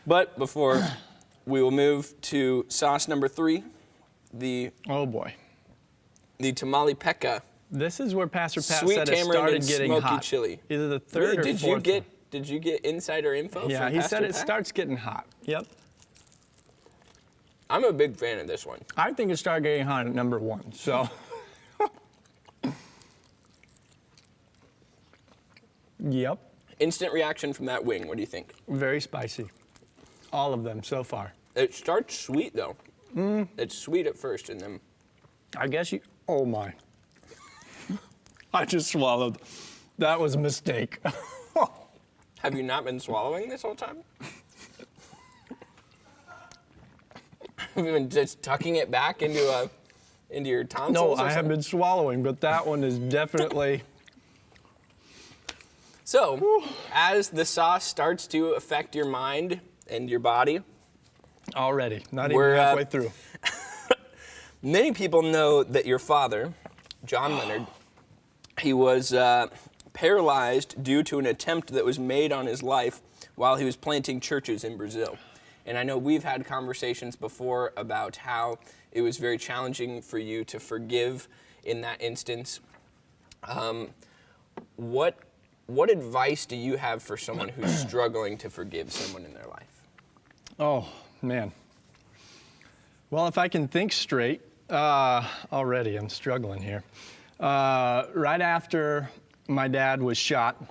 But before we will move to sauce number 3, oh boy, the tamale pekka. This is where Pastor Pat Sweet said it tamarind started and getting smoky hot. chili. Either the third or fourth one. Did you get insider info Yeah, from he Pastor said it Pat? starts getting hot. Yep. I'm a big fan of this one. I think it started getting hot at number 1, so. Yep. Instant reaction from that wing. What do you think? Very spicy. All of them so far. It starts sweet, though. It's sweet at first, and then... I guess you, oh my. I just swallowed. That was a mistake. Have you not been swallowing this whole time? Have you been just tucking it back into your tonsils? No, I have been swallowing, but that one is definitely... So, as the sauce starts to affect your mind and your body... Already, not even halfway through. Many people know that your father, John Leonard, he was paralyzed due to an attempt that was made on his life while he was planting churches in Brazil. And I know we've had conversations before about how it was very challenging for you to forgive in that instance. What advice do you have for someone who's struggling to forgive someone in their life? Oh, man. Well, if I can think straight, already I'm struggling here. Right after my dad was shot,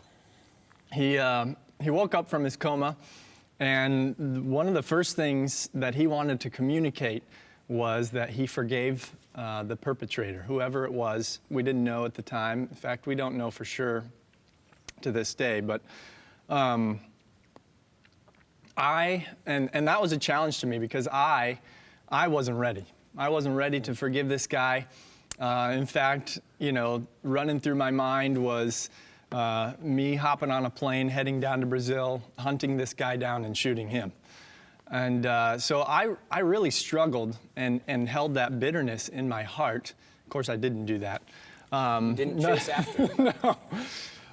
he woke up from his coma, and one of the first things that he wanted to communicate was that he forgave the perpetrator, whoever it was. We didn't know at the time. In fact, we don't know for sure to this day, but and that was a challenge to me because I wasn't ready. I wasn't ready to forgive this guy. In fact, running through my mind was me hopping on a plane, heading down to Brazil, hunting this guy down and shooting him. And so I really struggled and held that bitterness in my heart. Of course, I didn't do that. Didn't chase after him.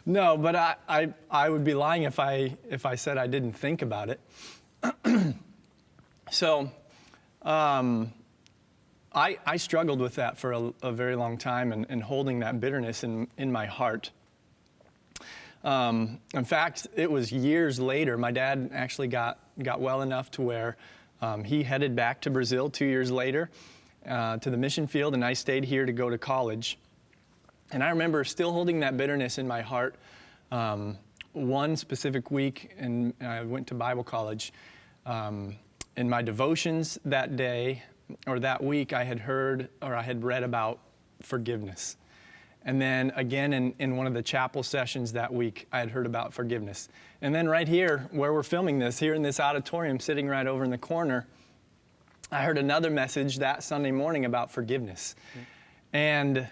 No, but I would be lying if I said I didn't think about it. So I struggled with that for a very long time and holding that bitterness in my heart. In fact, it was years later, my dad actually got well enough to where he headed back to Brazil 2 years later to the mission field, and I stayed here to go to college. And I remember still holding that bitterness in my heart. One specific week, and I went to Bible college. In my devotions that day, or that week, I had heard, or I had read about forgiveness. And then again, in one of the chapel sessions that week, I had heard about forgiveness. And then right here, where we're filming this, here in this auditorium, sitting right over in the corner, I heard another message that Sunday morning about forgiveness. And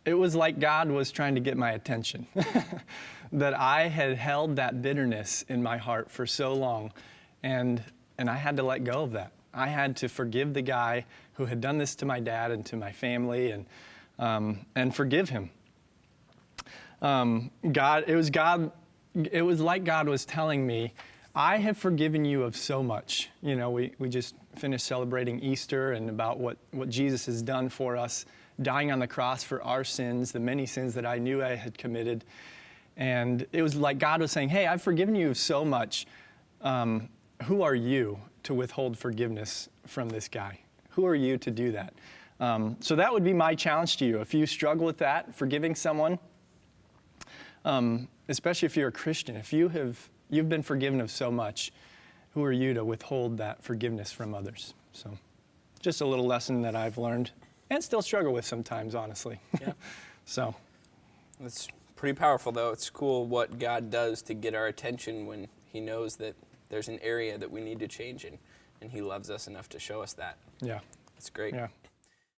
it was like God was trying to get my attention, that I had held that bitterness in my heart for so long, and I had to let go of that. I had to forgive the guy who had done this to my dad and to my family, and forgive him. It was like God was telling me, I have forgiven you of so much. We just finished celebrating Easter and about what Jesus has done for us, dying on the cross for our sins, the many sins that I knew I had committed. And it was like God was saying, hey, I've forgiven you of so much. Who are you to withhold forgiveness from this guy? Who are you to do that? So that would be my challenge to you. If you struggle with that, forgiving someone, especially if you're a Christian, if you've been forgiven of so much, who are you to withhold that forgiveness from others? So just a little lesson that I've learned and still struggle with sometimes, honestly. Yeah. So It's pretty powerful, though. It's cool what God does to get our attention when he knows that there's an area that we need to change in, and he loves us enough to show us that. yeah. It's great. Yeah.